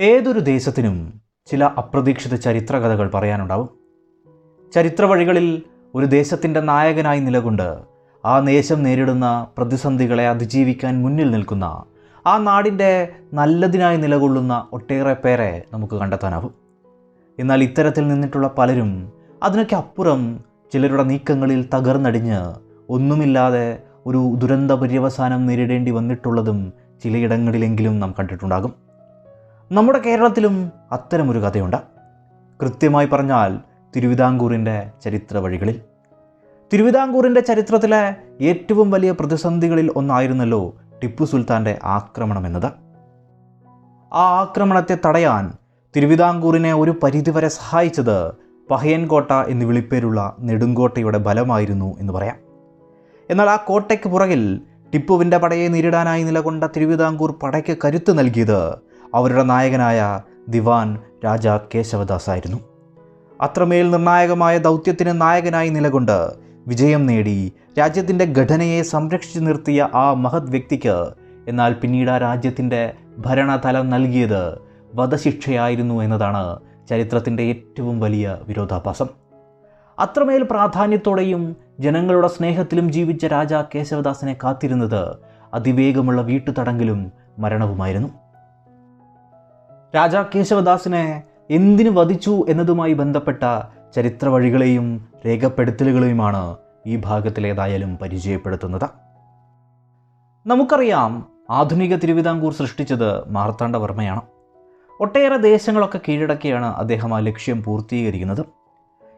ഏതൊരു ദേശത്തിനും ചില അപ്രതീക്ഷിത ചരിത്രകഥകൾ പറയാനുണ്ടാവും. ചരിത്ര വഴികളിൽ ഒരു ദേശത്തിൻ്റെ നായകനായി നിലകൊണ്ട് ആ ദേശം നേരിടുന്ന പ്രതിസന്ധികളെ അതിജീവിക്കാൻ മുന്നിൽ നിൽക്കുന്ന ആ നാടിൻ്റെ നല്ലതിനായി നിലകൊള്ളുന്ന ഒട്ടേറെ പേരെ നമുക്ക് കണ്ടെത്താനാവും. എന്നാൽ ഇത്തരത്തിൽ നിന്നിട്ടുള്ള പലരും അതിനൊക്കെ അപ്പുറം ചിലരുടെ നീക്കങ്ങളിൽ തകർന്നടിഞ്ഞ് ഒന്നുമില്ലാതെ ഒരു ദുരന്ത പര്യവസാനം നേരിടേണ്ടി വന്നിട്ടുള്ളതും ചിലയിടങ്ങളിലെങ്കിലും നാം കണ്ടിട്ടുണ്ടാകും. നമ്മുടെ കേരളത്തിലും അത്തരമൊരു കഥയുണ്ട്. കൃത്യമായി പറഞ്ഞാൽ തിരുവിതാംകൂറിൻ്റെ ചരിത്ര വഴികളിൽ. തിരുവിതാംകൂറിൻ്റെ ചരിത്രത്തിലെ ഏറ്റവും വലിയ പ്രതിസന്ധികളിൽ ഒന്നായിരുന്നല്ലോ ടിപ്പു സുൽത്താൻ്റെ ആക്രമണം എന്നത്. ആ ആക്രമണത്തെ തടയാൻ തിരുവിതാംകൂറിനെ ഒരു പരിധിവരെ സഹായിച്ചത് പഹയൻകോട്ട എന്ന് വിളിപ്പേരുള്ള നെടുങ്കോട്ടയുടെ ബലമായിരുന്നു എന്ന് പറയാം. എന്നാൽ ആ കോട്ടയ്ക്ക് പുറകിൽ ടിപ്പുവിൻ്റെ പടയെ നേരിടാനായി നിലകൊണ്ട തിരുവിതാംകൂർ പടയ്ക്ക് കരുത്ത് നൽകിയത് അവരുടെ നായകനായ ദിവാൻ രാജാ കേശവദാസ് ആയിരുന്നു. അത്രമേൽ നിർണായകമായ ദൗത്യത്തിന് നായകനായി നിലകൊണ്ട് വിജയം നേടി രാജ്യത്തിൻ്റെ ഘടനയെ സംരക്ഷിച്ചു നിർത്തിയ ആ മഹത് വ്യക്തിക്ക് എന്നാൽ പിന്നീട് ആ രാജ്യത്തിൻ്റെ ഭരണതലം നൽകിയത് വധശിക്ഷയായിരുന്നു എന്നതാണ് ചരിത്രത്തിൻ്റെ ഏറ്റവും വലിയ വിരോധാഭാസം. അത്രമേൽ പ്രാധാന്യത്തോടെയും ജനങ്ങളുടെ സ്നേഹത്തിലും ജീവിച്ച രാജാ കേശവദാസിനെ കാത്തിരുന്നത് അതിവേഗമുള്ള വീട്ടുതടങ്കലും മരണവുമായിരുന്നു. രാജാ കേശവദാസിനെ എന്തിനു വധിച്ചു എന്നതുമായി ബന്ധപ്പെട്ട ചരിത്ര വഴികളെയും രേഖപ്പെടുത്തലുകളെയുമാണ് ഈ ഭാഗത്തിലേതായാലും പരിചയപ്പെടുത്തുന്നത്. നമുക്കറിയാം, ആധുനിക തിരുവിതാംകൂർ സൃഷ്ടിച്ചത് മാർത്താണ്ഡവർമ്മയാണ്. ഒട്ടേറെ ദേശങ്ങളൊക്കെ കീഴടക്കിയാണ് അദ്ദേഹം ആ ലക്ഷ്യം പൂർത്തീകരിക്കുന്നത്.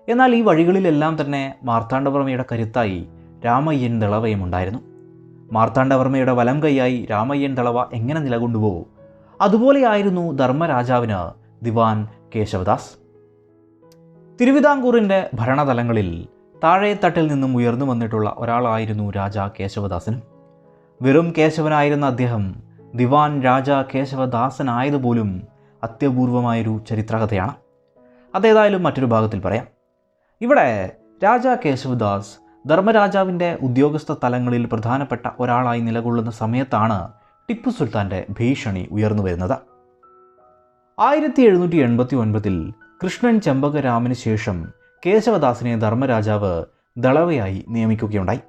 എന്നാൽ ഈ വഴികളിലെല്ലാം തന്നെ മാർത്താണ്ഡവർമ്മയുടെ കരുത്തായി രാമയ്യൻ ദളവയും ഉണ്ടായിരുന്നു. മാർത്താണ്ഡവർമ്മയുടെ വലം കൈയായി രാമയ്യൻ ദളവ എങ്ങനെ നിലകൊണ്ടുവോ അതുപോലെയായിരുന്നു ധർമ്മരാജാവിന് ദിവാൻ കേശവദാസ്. തിരുവിതാംകൂറിൻ്റെ ഭരണതലങ്ങളിൽ താഴെത്തട്ടിൽ നിന്നും ഉയർന്നു വന്നിട്ടുള്ള ഒരാളായിരുന്നു രാജാ കേശവദാസൻ. വെറും കേശവനായിരുന്ന അദ്ദേഹം ദിവാൻ രാജാ കേശവദാസനായതുപോലും അത്യപൂർവമായൊരു ചരിത്രകഥയാണ്. അതേതായാലും മറ്റൊരു ഭാഗത്തിൽ പറയാം. ഇവിടെ രാജാ കേശവദാസ് ധർമ്മരാജാവിൻ്റെ ഉദ്യോഗസ്ഥ തലങ്ങളിൽ പ്രധാനപ്പെട്ട ഒരാളായി നിലകൊള്ളുന്ന സമയത്താണ് ടിപ്പു സുൽത്താൻ്റെ ഭീഷണി ഉയർന്നു വരുന്നത്. 1789 കൃഷ്ണൻ ചെമ്പകരാമന് ശേഷം കേശവദാസിനെ ധർമ്മരാജാവ് ദളവയായി നിയമിക്കുകയുണ്ടായി.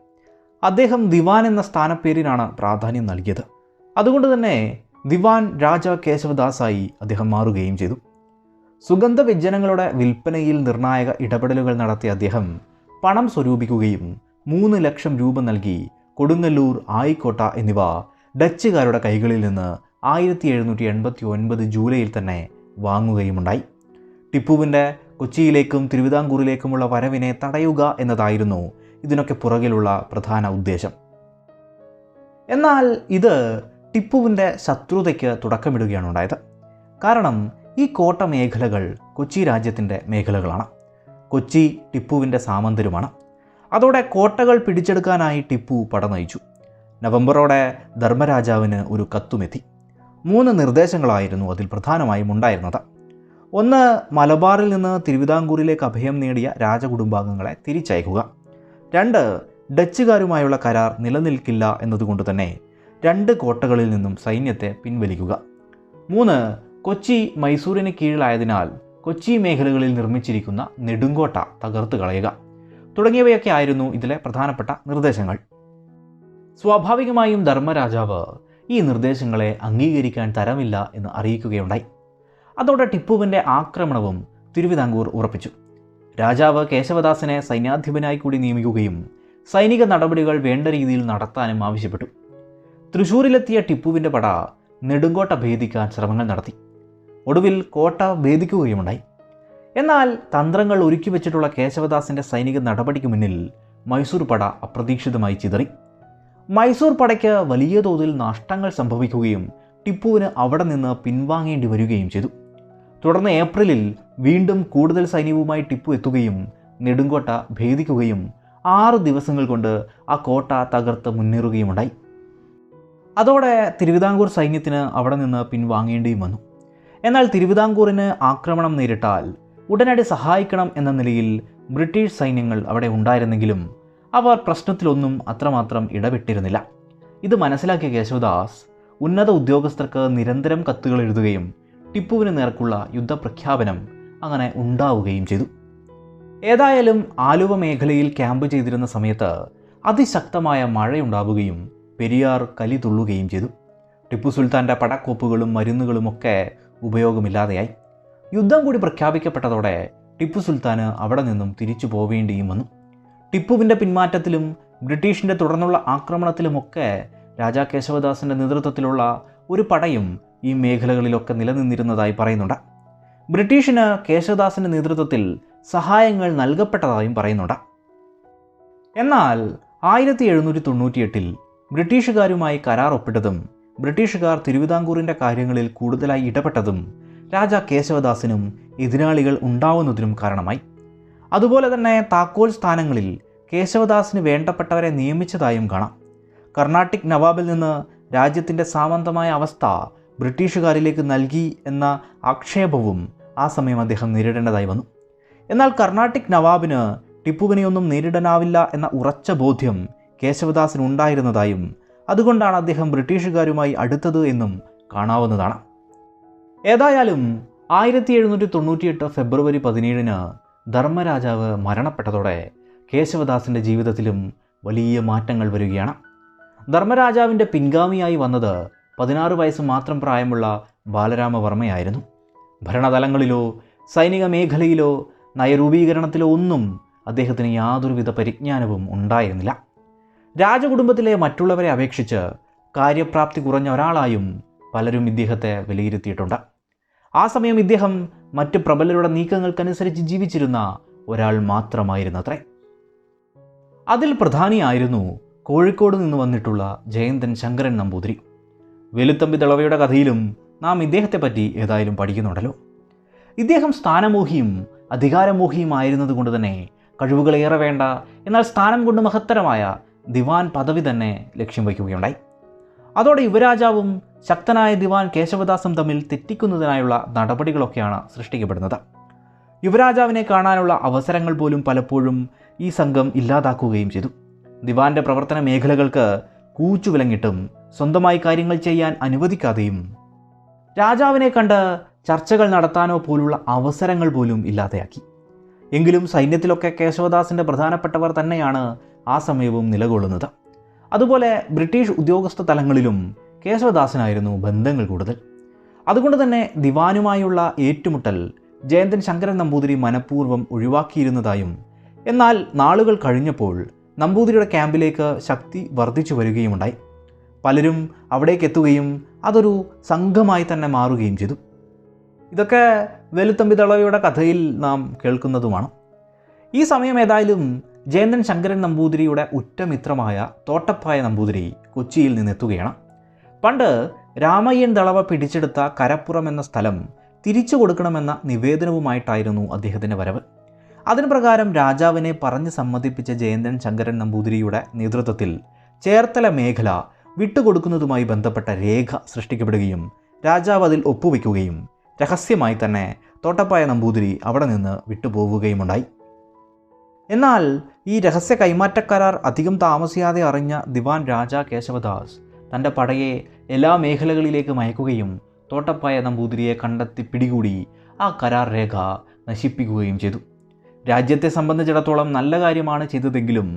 അദ്ദേഹം ദിവാൻ എന്ന സ്ഥാനപ്പേരിനാണ് പ്രാധാന്യം നൽകിയത്. അതുകൊണ്ട് തന്നെ ദിവാൻ രാജാ കേശവദാസായി അദ്ദേഹം മാറുകയും ചെയ്തു. സുഗന്ധവ്യഞ്ജനങ്ങളുടെ വിൽപ്പനയിൽ നിർണായക ഇടപെടലുകൾ നടത്തിയ അദ്ദേഹം പണം സ്വരൂപിക്കുകയും 3 ലക്ഷം രൂപ നൽകി കൊടുങ്ങല്ലൂർ, ആയിക്കോട്ട എന്നിവ ഡച്ചുകാരുടെ കൈകളിൽ നിന്ന് 1789 ജൂലൈയിൽ തന്നെ വാങ്ങുകയുമുണ്ടായി. ടിപ്പുവിൻ്റെ കൊച്ചിയിലേക്കും തിരുവിതാംകൂറിലേക്കുമുള്ള വരവിനെ തടയുക എന്നതായിരുന്നു ഇതിനൊക്കെ പുറകിലുള്ള പ്രധാന ഉദ്ദേശം. എന്നാൽ ഇത് ടിപ്പുവിൻ്റെ ശത്രുതയ്ക്ക് തുടക്കമിടുകയാണ് ഉണ്ടായത്. കാരണം ഈ കോട്ട മേഖലകൾ കൊച്ചി രാജ്യത്തിൻ്റെ മേഖലകളാണ്. കൊച്ചി ടിപ്പുവിൻ്റെ സാമന്തരുമാണ്. അതോടെ കോട്ടകൾ പിടിച്ചെടുക്കാനായി ടിപ്പു പട നയിച്ചു. നവംബറോടെ ധർമ്മരാജാവിന് ഒരു കത്തുമെത്തി. 3 നിർദ്ദേശങ്ങളായിരുന്നു അതിൽ പ്രധാനമായും ഉണ്ടായിരുന്നത്. 1, മലബാറിൽ നിന്ന് തിരുവിതാംകൂറിലേക്ക് അഭയം നേടിയ രാജകുടുംബാംഗങ്ങളെ തിരിച്ചയക്കുക. 2, ഡച്ചുകാരുമായുള്ള കരാർ നിലനിൽക്കില്ല എന്നതുകൊണ്ട് തന്നെ 2 കോട്ടകളിൽ നിന്നും സൈന്യത്തെ പിൻവലിക്കുക. 3, കൊച്ചി മൈസൂരിന് കീഴിലായതിനാൽ കൊച്ചി മേഖലകളിൽ നിർമ്മിച്ചിരിക്കുന്ന നെടുങ്കോട്ട തകർത്ത് കളയുക തുടങ്ങിയവയൊക്കെ ആയിരുന്നു ഇതിലെ പ്രധാനപ്പെട്ട നിർദ്ദേശങ്ങൾ. സ്വാഭാവികമായും ധർമ്മരാജാവ് ഈ നിർദ്ദേശങ്ങളെ അംഗീകരിക്കാൻ തരമില്ല എന്ന് അറിയിക്കുകയുണ്ടായി. അതോടെ ടിപ്പുവിൻ്റെ ആക്രമണവും തിരുവിതാംകൂർ ഉറപ്പിച്ചു. രാജാവ് കേശവദാസിനെ സൈന്യാധിപനായി കൂടി നിയമിക്കുകയും സൈനിക നടപടികൾ വേണ്ട രീതിയിൽ നടത്താനും ആവശ്യപ്പെട്ടു. തൃശ്ശൂരിലെത്തിയ ടിപ്പുവിൻ്റെ പട നെടുങ്കോട്ട ഭേദിക്കാൻ ശ്രമങ്ങൾ നടത്തി. ഒടുവിൽ കോട്ട ഭേദിക്കുകയുമുണ്ടായി. എന്നാൽ തന്ത്രങ്ങൾ ഒരുക്കി വെച്ചിട്ടുള്ള കേശവദാസിൻ്റെ സൈനിക നടപടിക്ക് മുന്നിൽ മൈസൂർ പട അപ്രതീക്ഷിതമായി ചിതറി. മൈസൂർ പടയ്ക്ക് വലിയ തോതിൽ നഷ്ടങ്ങൾ സംഭവിക്കുകയും ടിപ്പുവിന് അവിടെ നിന്ന് പിൻവാങ്ങേണ്ടി വരികയും ചെയ്തു. തുടർന്ന് ഏപ്രിലിൽ വീണ്ടും കൂടുതൽ സൈന്യവുമായി ടിപ്പു എത്തുകയും നെടുങ്കോട്ട ഭേദിക്കുകയും 6 ദിവസങ്ങൾ കൊണ്ട് ആ കോട്ട തകർത്ത് മുന്നേറുകയുമുണ്ടായി. അതോടെ തിരുവിതാംകൂർ സൈന്യത്തിന് അവിടെ നിന്ന് പിൻവാങ്ങേണ്ടിയും വന്നു. എന്നാൽ തിരുവിതാംകൂറിന് ആക്രമണം നേരിട്ടാൽ ഉടനടി സഹായിക്കണം എന്ന നിലയിൽ ബ്രിട്ടീഷ് സൈന്യങ്ങൾ അവിടെ ഉണ്ടായിരുന്നെങ്കിലും അവർ പ്രശ്നത്തിലൊന്നും അത്രമാത്രം ഇടപെട്ടിരുന്നില്ല. ഇത് മനസ്സിലാക്കിയ കേശവദാസ് ഉന്നത ഉദ്യോഗസ്ഥർക്ക് നിരന്തരം കത്തുകൾ എഴുതുകയും ടിപ്പുവിന് നേർക്കുള്ള യുദ്ധപ്രഖ്യാപനം അങ്ങനെ ഉണ്ടാവുകയും ചെയ്തു. ഏതായാലും ആലുവ മേഖലയിൽ ക്യാമ്പ് ചെയ്തിരുന്ന സമയത്ത് അതിശക്തമായ മഴയുണ്ടാവുകയും പെരിയാർ കലി തുള്ളുകയും ചെയ്തു. ടിപ്പു സുൽത്താൻ്റെ പടക്കോപ്പുകളും മരുന്നുകളുമൊക്കെ ഉപയോഗമില്ലാതെയായി. യുദ്ധം കൂടി പ്രഖ്യാപിക്കപ്പെട്ടതോടെ ടിപ്പു സുൽത്താന് അവിടെ നിന്നും തിരിച്ചു പോവേണ്ടിയും വന്നു. ടിപ്പുവിൻ്റെ പിന്മാറ്റത്തിലും ബ്രിട്ടീഷിൻ്റെ തുടർന്നുള്ള ആക്രമണത്തിലുമൊക്കെ രാജാ കേശവദാസിൻ്റെ നേതൃത്വത്തിലുള്ള ഒരു പടയും ഈ മേഖലകളിലൊക്കെ നിലനിന്നിരുന്നതായി പറയുന്നുണ്ട്. ബ്രിട്ടീഷിന് കേശവദാസിൻ്റെ നേതൃത്വത്തിൽ സഹായങ്ങൾ നൽകപ്പെട്ടതായും പറയുന്നുണ്ട്. എന്നാൽ 1798 ബ്രിട്ടീഷുകാരുമായി കരാർ ഒപ്പിട്ടതും ബ്രിട്ടീഷുകാർ തിരുവിതാംകൂറിൻ്റെ കാര്യങ്ങളിൽ കൂടുതലായി ഇടപെട്ടതും രാജാ കേശവദാസിനും എതിരാളികൾ ഉണ്ടാവുന്നതിനും കാരണമായി. അതുപോലെ തന്നെ താക്കോൽ സ്ഥാനങ്ങളിൽ കേശവദാസിന് വേണ്ടപ്പെട്ടവരെ നിയമിച്ചതായും കാണാം. കർണാട്ടിക് നവാബിൽ നിന്ന് രാജ്യത്തിൻ്റെ സാമന്തമായ അവസ്ഥ ബ്രിട്ടീഷുകാരിലേക്ക് നൽകി എന്ന ആക്ഷേപവും ആ സമയം അദ്ദേഹം നേരിടേണ്ടതായി വന്നു. എന്നാൽ കർണാട്ടിക് നവാബിന് ടിപ്പുവിനെയൊന്നും നേരിടാനാവില്ല എന്ന ഉറച്ച ബോധ്യം കേശവദാസിന് ഉണ്ടായിരുന്നതായും അതുകൊണ്ടാണ് അദ്ദേഹം ബ്രിട്ടീഷുകാരുമായി അടുത്തത് എന്നും കാണാവുന്നതാണ്. ഏതായാലും 1798 ഫെബ്രുവരി 17 ധർമ്മരാജാവ് മരണപ്പെട്ടതോടെ കേശവദാസിൻ്റെ ജീവിതത്തിലും വലിയ മാറ്റങ്ങൾ വരികയാണ്. ധർമ്മരാജാവിൻ്റെ പിൻഗാമിയായി വന്നത് 16 വയസ്സ് മാത്രം പ്രായമുള്ള ബാലരാമവർമ്മയായിരുന്നു. ഭരണതലങ്ങളിലോ സൈനിക മേഖലയിലോ നയരൂപീകരണത്തിലോ ഒന്നും അദ്ദേഹത്തിന് യാതൊരുവിധ പരിജ്ഞാനവും ഉണ്ടായിരുന്നില്ല. രാജകുടുംബത്തിലെ മറ്റുള്ളവരെ അപേക്ഷിച്ച് കാര്യപ്രാപ്തി കുറഞ്ഞ ഒരാളായും പലരും ഇദ്ദേഹത്തെ വിലയിരുത്തിയിട്ടുണ്ട്. ആ സമയം ഇദ്ദേഹം മറ്റ് പ്രബലരുടെ നീക്കങ്ങൾക്കനുസരിച്ച് ജീവിച്ചിരുന്ന ഒരാൾ മാത്രമായിരുന്നത്രേ. അതിൽ പ്രധാനിയായിരുന്നു കോഴിക്കോട് നിന്ന് വന്നിട്ടുള്ള ജയന്തൻ ശങ്കരൻ നമ്പൂതിരി. വെലുത്തമ്പി ദളവയുടെ കഥയിലും നാം ഇദ്ദേഹത്തെ പറ്റി ഏതായാലും പഠിക്കുന്നുണ്ടല്ലോ. ഇദ്ദേഹം സ്ഥാനമോഹിയും അധികാരമോഹിയുമായിരുന്നത് കൊണ്ട് തന്നെ കഴിവുകളേറെ വേണ്ട, എന്നാൽ സ്ഥാനം കൊണ്ട് മഹത്തരമായ ദിവാൻ പദവി തന്നെ ലക്ഷ്യം വയ്ക്കുകയുണ്ടായി. അതോടെ യുവരാജാവും ശക്തനായ ദിവാൻ കേശവദാസും തമ്മിൽ തെറ്റിക്കുന്നതിനായുള്ള നടപടികളൊക്കെയാണ് സൃഷ്ടിക്കപ്പെടുന്നത്. യുവരാജാവിനെ കാണാനുള്ള അവസരങ്ങൾ പോലും പലപ്പോഴും ഈ സംഘം ഇല്ലാതാക്കുകയും ചെയ്തു. ദിവാന്റെ പ്രവർത്തന മേഖലകൾക്ക് കൂച്ചുവിലങ്ങിട്ടും സ്വന്തമായി കാര്യങ്ങൾ ചെയ്യാൻ അനുവദിക്കാതെയും രാജാവിനെ കണ്ട് ചർച്ചകൾ നടത്താനോ പോലുള്ള അവസരങ്ങൾ പോലും ഇല്ലാതെയാക്കി. എങ്കിലും സൈന്യത്തിലൊക്കെ കേശവദാസിൻ്റെ പ്രധാനപ്പെട്ടവർ തന്നെയാണ് ആ സമയവും നിലകൊള്ളുന്നത്. അതുപോലെ ബ്രിട്ടീഷ് ഉദ്യോഗസ്ഥ തലങ്ങളിലും കേശവദാസിനായിരുന്നു ബന്ധങ്ങൾ കൂടുതൽ. അതുകൊണ്ട് തന്നെ ദിവാനുമായുള്ള ഏറ്റുമുട്ടൽ ജയന്തൻ ശങ്കരൻ നമ്പൂതിരി മനഃപൂർവ്വം ഒഴിവാക്കിയിരുന്നതായും, എന്നാൽ നാളുകൾ കഴിഞ്ഞപ്പോൾ നമ്പൂതിരിയുടെ ക്യാമ്പിലേക്ക് ശക്തി വർദ്ധിച്ചു വരികയുമുണ്ടായി. പലരും അവിടേക്ക് എത്തുകയും അതൊരു സംഘമായി തന്നെ മാറുകയും ചെയ്തു. ഇതൊക്കെ വെലുത്തമ്പി ദളവയുടെ കഥയിൽ നാം കേൾക്കുന്നതുമാണ്. ഈ സമയം ഏതായാലും ജയന്തൻ ശങ്കരൻ നമ്പൂതിരിയുടെ ഉറ്റമിത്രമായ തോട്ടപ്പായ നമ്പൂതിരി കൊച്ചിയിൽ നിന്നെത്തുകയാണ്. പണ്ട് രാമയ്യൻ ദളവ പിടിച്ചെടുത്ത കരപ്പുറം എന്ന സ്ഥലം തിരിച്ചു കൊടുക്കണമെന്ന നിവേദനവുമായിട്ടായിരുന്നു അദ്ദേഹത്തിൻ്റെ വരവ്. അതിനു പ്രകാരം രാജാവിനെ പറഞ്ഞ് സമ്മതിപ്പിച്ച ജയന്തൻ ശങ്കരൻ നമ്പൂതിരിയുടെ നേതൃത്വത്തിൽ ചേർത്തല മേഖല വിട്ടുകൊടുക്കുന്നതുമായി ബന്ധപ്പെട്ട രേഖ സൃഷ്ടിക്കപ്പെടുകയും രാജാവ് അതിൽ ഒപ്പുവെക്കുകയും രഹസ്യമായി തന്നെ തോട്ടപ്പായ നമ്പൂതിരി അവിടെ നിന്ന് വിട്ടുപോവുകയുമുണ്ടായി. എന്നാൽ ഈ രഹസ്യ കൈമാറ്റ കരാർ അധികം താമസിയാതെ അറിഞ്ഞ ദിവാൻ രാജാ കേശവദാസ് തൻ്റെ പടയെ എല്ലാ മേഖലകളിലേക്ക് അയക്കുകയും തോട്ടപ്പായ നമ്പൂതിരിയെ കണ്ടെത്തി പിടികൂടി ആ കരാർ രേഖ നശിപ്പിക്കുകയും ചെയ്തു. രാജ്യത്തെ സംബന്ധിച്ചിടത്തോളം നല്ല കാര്യമാണ് ചെയ്തതെങ്കിലും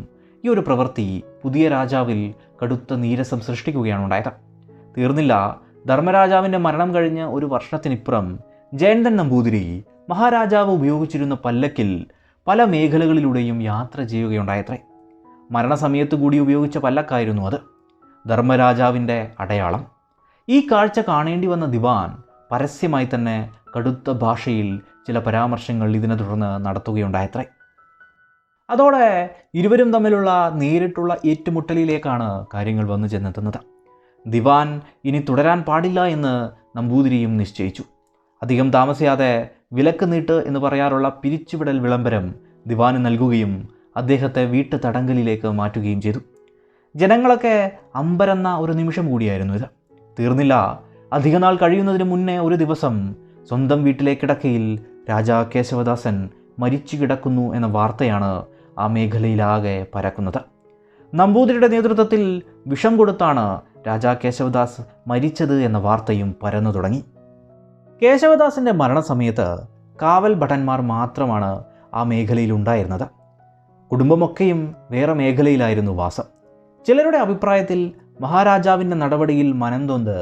ഈ ഒരു പ്രവൃത്തി പുതിയ രാജാവിൽ കടുത്ത നീരസം സൃഷ്ടിക്കുകയാണ് ഉണ്ടായത്. തീർന്നില്ല, ധർമ്മരാജാവിൻ്റെ മരണം കഴിഞ്ഞ് ഒരു വർഷത്തിനിപ്പുറം ജയന്തൻ നമ്പൂതിരി മഹാരാജാവ് ഉപയോഗിച്ചിരുന്ന പല്ലക്കിൽ പല മേഖലകളിലൂടെയും യാത്ര ചെയ്യുകയുണ്ടായത്രേ. മരണസമയത്ത് കൂടി ഉപയോഗിച്ച പല്ലക്കായിരുന്നു അത്, ധർമ്മരാജാവിൻ്റെ അടയാളം. ഈ കാഴ്ച കാണേണ്ടി വന്ന ദിവാൻ പരസ്യമായി തന്നെ കടുത്ത ഭാഷയിൽ ചില പരാമർശങ്ങൾ ഇതിനെ തുടർന്ന് നടത്തുകയുണ്ടായത്രേ. അതോടെ ഇരുവരും തമ്മിലുള്ള നേരിട്ടുള്ള ഏറ്റുമുട്ടലിലേക്കാണ് കാര്യങ്ങൾ വന്നു ചെന്നെത്തുന്നത്. ദിവാൻ ഇനി തുടരാൻ പാടില്ല എന്ന് നമ്പൂതിരിയും നിശ്ചയിച്ചു. അധികം താമസിയാതെ വിലക്ക് നീട്ട് എന്ന് പറയാറുള്ള പിരിച്ചുവിടൽ വിളംബരം ദിവാന് നൽകുകയും അദ്ദേഹത്തെ വീട്ടു തടങ്കലിലേക്ക് മാറ്റുകയും ചെയ്തു. ജനങ്ങളൊക്കെ അമ്പരന്ന ഒരു നിമിഷം കൂടിയായിരുന്നു ഇത്. തീർന്നില്ല, അധികനാൾ കഴിയുന്നതിന് മുന്നേ ഒരു ദിവസം സ്വന്തം വീട്ടിലെ കിടക്കയിൽ രാജാ കേശവദാസൻ മരിച്ചു കിടക്കുന്നു എന്ന വാർത്തയാണ് ആ മേഖലയിലാകെ പരക്കുന്നത്. നമ്പൂതിരിയുടെ നേതൃത്വത്തിൽ വിഷം കൊടുത്താണ് രാജാ കേശവദാസ് മരിച്ചത് എന്ന വാർത്തയും പരന്നു തുടങ്ങി. കേശവദാസിൻ്റെ മരണസമയത്ത് കാവൽ ഭടന്മാർ മാത്രമാണ് ആ മേഖലയിൽ ഉണ്ടായിരുന്നത്. കുടുംബമൊക്കെയും വേറെ മേഖലയിലായിരുന്നു വാസം. ചിലരുടെ അഭിപ്രായത്തിൽ മഹാരാജാവിൻ്റെ നടപടിയിൽ മനംതൊന്ത്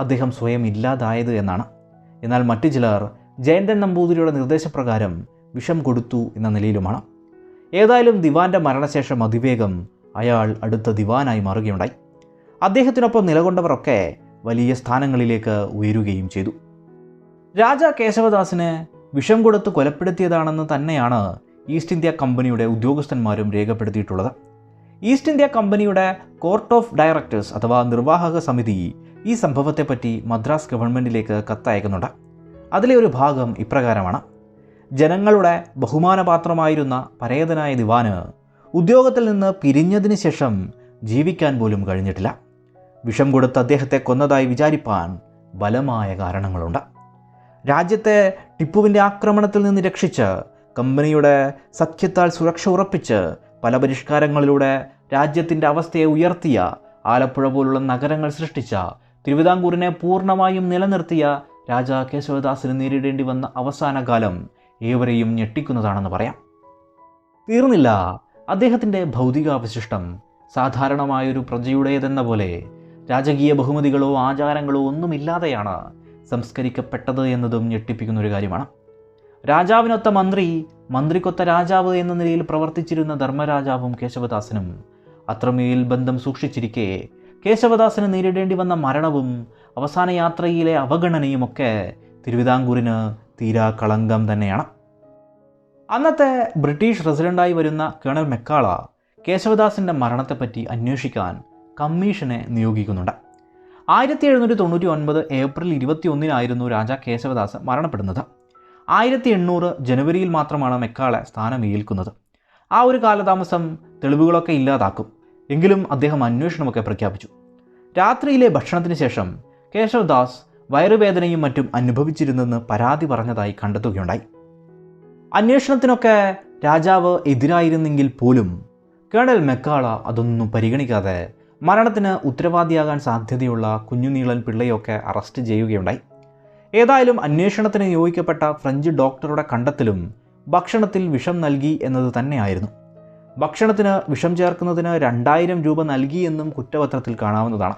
അദ്ദേഹം സ്വയം ഇല്ലാതായത് എന്നാണ്. എന്നാൽ മറ്റു ചിലർ ജയന്തൻ നമ്പൂതിരിയുടെ നിർദ്ദേശപ്രകാരം വിഷം കൊടുത്തു എന്ന നിലയിലുമാണ്. ഏതായാലും ദിവാൻ്റെ മരണശേഷം അതിവേഗം അയാൾ അടുത്ത ദിവാനായി മാറുകയുണ്ടായി. അദ്ദേഹത്തിനൊപ്പം നിലകൊണ്ടവരൊക്കെ വലിയ സ്ഥാനങ്ങളിലേക്ക് ഉയരുകയും ചെയ്തു. രാജാ കേശവദാസിനെ വിഷം കൊടുത്ത് കൊലപ്പെടുത്തിയതാണെന്ന് തന്നെയാണ് ഈസ്റ്റ് ഇന്ത്യ കമ്പനിയുടെ ഉദ്യോഗസ്ഥന്മാരും രേഖപ്പെടുത്തിയിട്ടുള്ളത്. ഈസ്റ്റ് ഇന്ത്യ കമ്പനിയുടെ കോർട്ട് ഓഫ് ഡയറക്ടേഴ്സ് അഥവാ നിർവാഹക സമിതി ഈ സംഭവത്തെപ്പറ്റി മദ്രാസ് ഗവൺമെൻറ്റിലേക്ക് കത്തയക്കുന്നുണ്ട്. അതിലെ ഒരു ഭാഗം ഇപ്രകാരമാണ്: ജനങ്ങളുടെ ബഹുമാനപാത്രമായിരുന്ന പരേതനായ ദിവാന് ഉദ്യോഗത്തിൽ നിന്ന് പിരിഞ്ഞതിന് ശേഷം ജീവിക്കാൻ പോലും കഴിഞ്ഞിട്ടില്ല. വിഷം കൊടുത്ത് അദ്ദേഹത്തെ കൊന്നതായി വിചാരിപ്പാൻ ബലമായ കാരണങ്ങളുണ്ട്. രാജ്യത്തെ ടിപ്പുവിൻ്റെ ആക്രമണത്തിൽ നിന്ന് രക്ഷിച്ച് കമ്പനിയുടെ സഖ്യത്താൽ സുരക്ഷ ഉറപ്പിച്ച് പല പരിഷ്കാരങ്ങളിലൂടെ രാജ്യത്തിൻ്റെ അവസ്ഥയെ ഉയർത്തിയ, ആലപ്പുഴ പോലുള്ള നഗരങ്ങൾ സൃഷ്ടിച്ച, തിരുവിതാംകൂറിനെ പൂർണ്ണമായും നിലനിർത്തിയ രാജാ കേശവദാസിന് നേരിടേണ്ടി വന്ന അവസാന കാലം ഏവരെയും ഞെട്ടിക്കുന്നതാണെന്ന് പറയാം. തീർന്നില്ല. അദ്ദേഹത്തിൻ്റെ ഭൗതികാവശിഷ്ടം സാധാരണമായൊരു പ്രജയുടേതെന്ന പോലെ രാജകീയ ബഹുമതികളോ ആചാരങ്ങളോ ഒന്നുമില്ലാതെയാണ് സംസ്കരിക്കപ്പെട്ടത് എന്നതും ഞെട്ടിപ്പിക്കുന്നൊരു കാര്യമാണ്. രാജാവിനൊത്ത മന്ത്രി, മന്ത്രിക്കൊത്ത രാജാവ് എന്ന നിലയിൽ പ്രവർത്തിച്ചിരുന്ന ധർമ്മരാജാവും കേശവദാസനും അത്രമേൽ ബന്ധം സൂക്ഷിച്ചിരിക്കെ കേശവദാസിന് നേരിടേണ്ടി വന്ന മരണവും അവസാന യാത്രയിലെ അവഗണനയുമൊക്കെ തിരുവിതാംകൂറിന് തീരാ കളങ്കം തന്നെയാണ്. അന്നത്തെ ബ്രിട്ടീഷ് റെസിഡൻ്റായി വരുന്ന കേണൽ മെക്കാള കേശവദാസിൻ്റെ മരണത്തെപ്പറ്റി അന്വേഷിക്കാൻ കമ്മീഷനെ നിയോഗിക്കുന്നുണ്ട്. 1799 ഏപ്രിൽ 21 രാജാ കേശവദാസ് മരണപ്പെടുന്നത്. 1800 ജനുവരിയിൽ മാത്രമാണ് മെക്കാളെ സ്ഥാനമേൽക്കുന്നത്. ആ ഒരു കാലതാമസം തെളിവുകളൊക്കെ ഇല്ലാതാക്കും. എങ്കിലും അദ്ദേഹം അന്വേഷണമൊക്കെ പ്രഖ്യാപിച്ചു. രാത്രിയിലെ ഭക്ഷണത്തിന് ശേഷം കേശവദാസ് വയറുവേദനയും മറ്റും അനുഭവിച്ചിരുന്നെന്ന് പരാതി പറഞ്ഞതായി കണ്ടെത്തുകയുണ്ടായി. അന്വേഷണത്തിനൊക്കെ രാജാവ് എതിരായിരുന്നെങ്കിൽ പോലും കേണൽ മെക്കാള അതൊന്നും പരിഗണിക്കാതെ മരണത്തിന് ഉത്തരവാദിയാകാൻ സാധ്യതയുള്ള കുഞ്ഞുനീളൻ പിള്ളയൊക്കെ അറസ്റ്റ് ചെയ്യുകയുണ്ടായി. ഏതായാലും അന്വേഷണത്തിന് നിയോഗിക്കപ്പെട്ട ഫ്രഞ്ച് ഡോക്ടറുടെ കണ്ടെത്തലും ഭക്ഷണത്തിൽ വിഷം നൽകി എന്നത് തന്നെയായിരുന്നു. ഭക്ഷണത്തിന് വിഷം ചേർക്കുന്നതിന് 2000 രൂപ നൽകിയെന്നും കുറ്റപത്രത്തിൽ കാണാവുന്നതാണ്.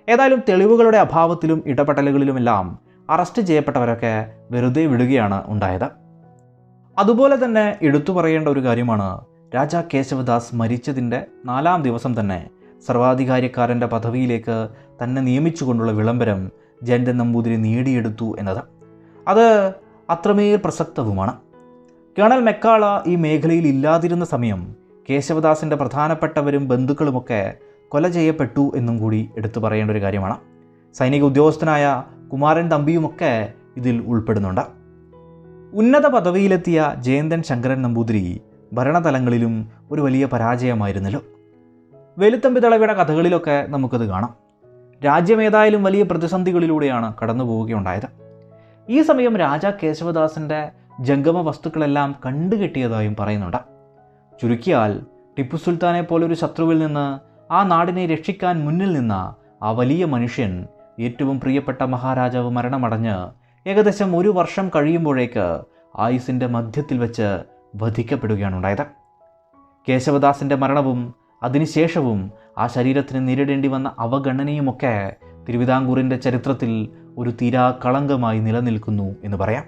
ഏതായാലും തെളിവുകളുടെ അഭാവത്തിലും ഇടപെടലുകളിലുമെല്ലാം അറസ്റ്റ് ചെയ്യപ്പെട്ടവരൊക്കെ വെറുതെ വിടുകയാണ് ഉണ്ടായത്. അതുപോലെ തന്നെ എടുത്തു പറയേണ്ട ഒരു കാര്യമാണ്, രാജാ കേശവദാസ് മരിച്ചതിൻ്റെ 4-ാം ദിവസം തന്നെ സർവാധികാരിക്കാരൻ്റെ പദവിയിലേക്ക് തന്നെ നിയമിച്ചുകൊണ്ടുള്ള വിളംബരം ജയന്തൻ നമ്പൂതിരി നേടിയെടുത്തു എന്നത്. അത് അത്രമേൽ പ്രസക്തവുമാണ്. കേണൽ മെക്കാള ഈ മേഖലയിൽ ഇല്ലാതിരുന്ന സമയം കേശവദാസിൻ്റെ പ്രധാനപ്പെട്ടവരും ബന്ധുക്കളുമൊക്കെ കൊല ചെയ്യപ്പെട്ടു എന്നും കൂടി എടുത്തു പറയേണ്ട ഒരു കാര്യമാണ്. സൈനിക ഉദ്യോഗസ്ഥനായ കുമാരൻ തമ്പിയുമൊക്കെ ഇതിൽ ഉൾപ്പെടുന്നുണ്ട്. ഉന്നത പദവിയിലെത്തിയ ജയന്തൻ ശങ്കരൻ നമ്പൂതിരി ഭരണതലങ്ങളിലും ഒരു വലിയ പരാജയമായിരുന്നല്ലോ. വേലുത്തമ്പി ദളവയുടെ കഥകളിലൊക്കെ നമുക്കത് കാണാം. രാജ്യം ഏതായാലും വലിയ പ്രതിസന്ധികളിലൂടെയാണ് കടന്നു പോവുകയുണ്ടായത്. ഈ സമയം രാജാ കേശവദാസിൻ്റെ ജംഗമ വസ്തുക്കളെല്ലാം കണ്ടുകെട്ടിയതായും പറയുന്നുണ്ട്. ചുരുക്കിയാൽ ടിപ്പു സുൽത്താനെ പോലൊരു ശത്രുവിൽ നിന്ന് ആ നാടിനെ രക്ഷിക്കാൻ മുന്നിൽ നിന്ന ആ വലിയ മനുഷ്യൻ, ഏറ്റവും പ്രിയപ്പെട്ട മഹാരാജാവ് മരണമടഞ്ഞ് ഏകദേശം 1 വർഷം കഴിയുമ്പോഴേക്ക് ആയുസിൻ്റെ മധ്യത്തിൽ വെച്ച് വധിക്കപ്പെടുകയാണ് ഉണ്ടായത്. കേശവദാസിൻ്റെ മരണവും അതിനുശേഷവും ആ ശരീരത്തിന് നേരിടേണ്ടി വന്ന അവഗണനയുമൊക്കെ തിരുവിതാംകൂറിൻ്റെ ചരിത്രത്തിൽ ഒരു തീരാ കളങ്കമായി നിലനിൽക്കുന്നു എന്ന് പറയാം.